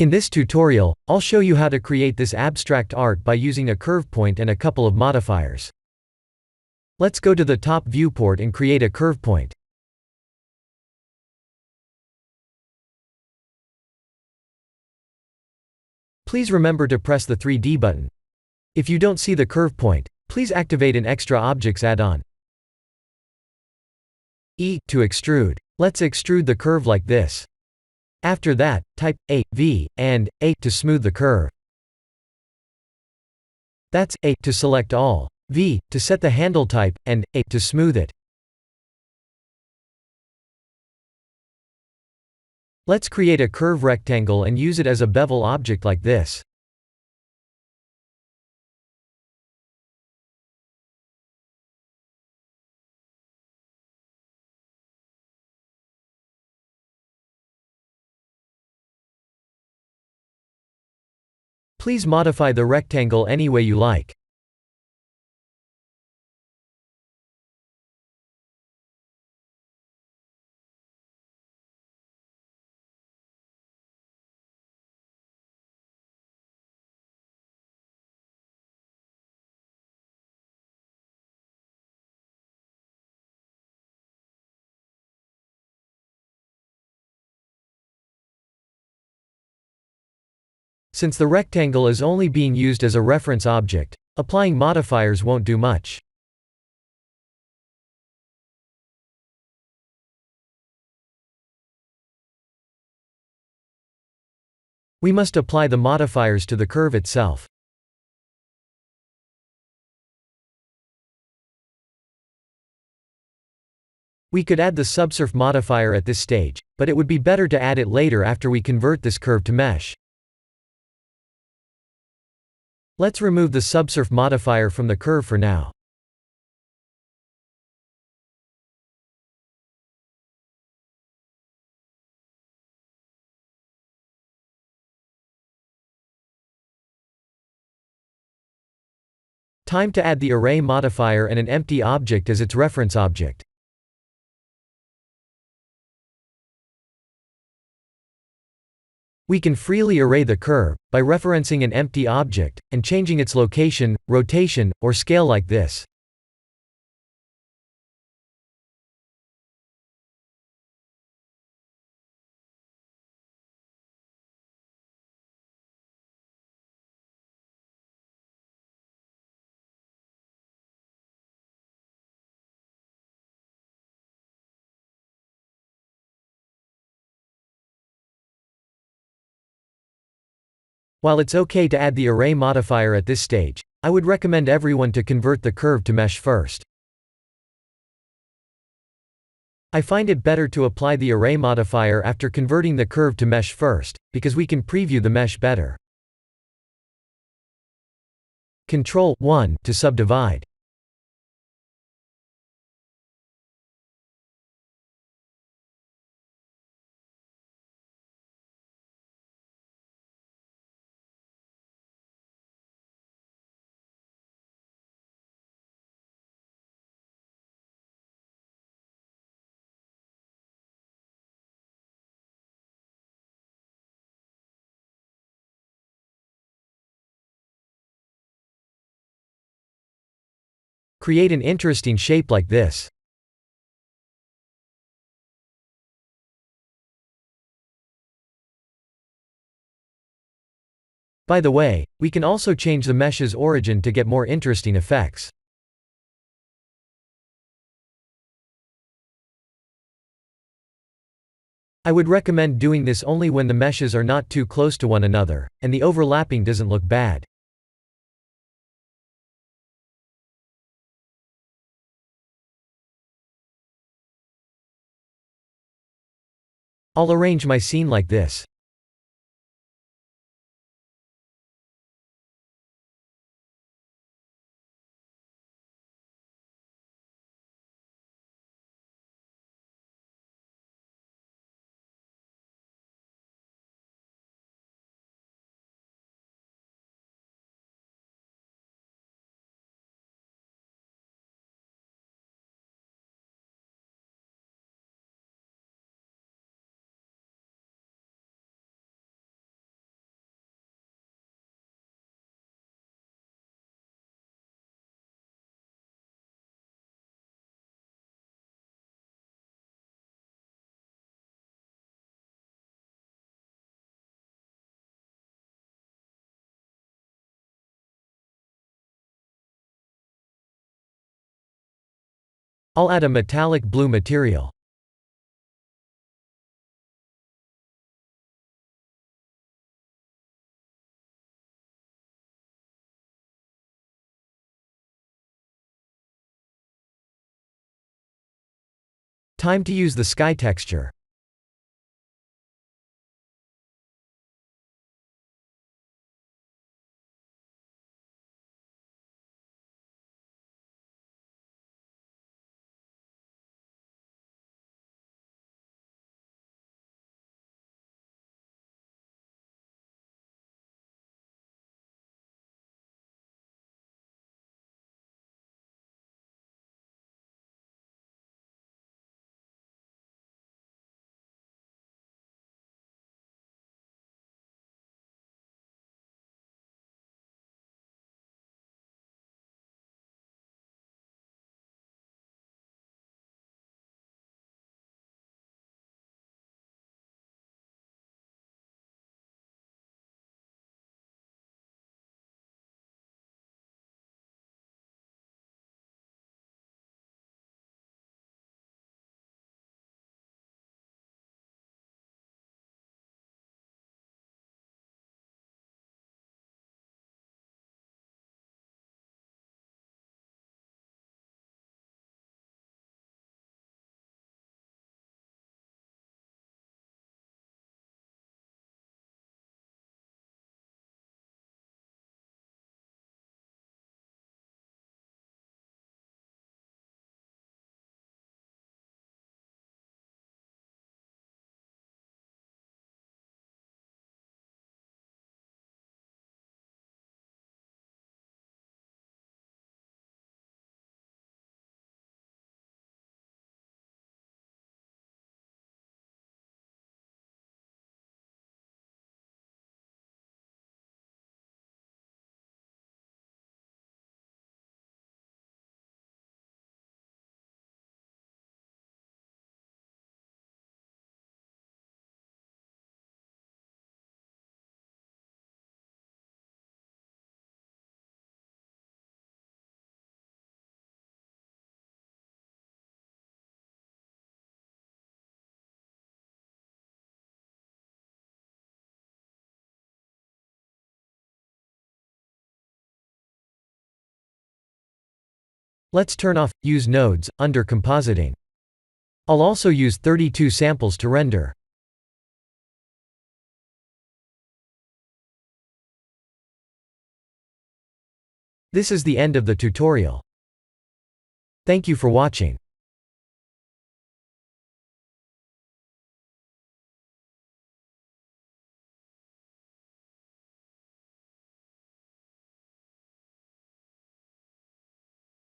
In this tutorial, I'll show you how to create this abstract art by using a curve point and a couple of modifiers. Let's go to the top viewport and create a curve point. Please remember to press the 3D button. If you don't see the curve point, please activate an extra objects add-on. E to extrude. Let's extrude the curve like this. After that, type A, V, and A to smooth the curve. That's A to select all, V to set the handle type, and A to smooth it. Let's create a curve rectangle and use it as a bevel object like this. Please modify the rectangle any way you like. Since the rectangle is only being used as a reference object, applying modifiers won't do much. We must apply the modifiers to the curve itself. We could add the subsurf modifier at this stage, but it would be better to add it later after we convert this curve to mesh. Let's remove the subsurf modifier from the curve for now. Time to add the array modifier and an empty object as its reference object. We can freely array the curve by referencing an empty object and changing its location, rotation, or scale like this. While it's okay to add the array modifier at this stage, I would recommend everyone to convert the curve to mesh first. I find it better to apply the array modifier after converting the curve to mesh first, because we can preview the mesh better. Ctrl 1 to subdivide. Create an interesting shape like this. By the way, we can also change the mesh's origin to get more interesting effects. I would recommend doing this only when the meshes are not too close to one another, and the overlapping doesn't look bad. I'll arrange my scene like this. I'll add a metallic blue material. Time to use the sky texture. Let's turn off Use Nodes under Compositing. I'll also use 32 samples to render. This is the end of the tutorial. Thank you for watching.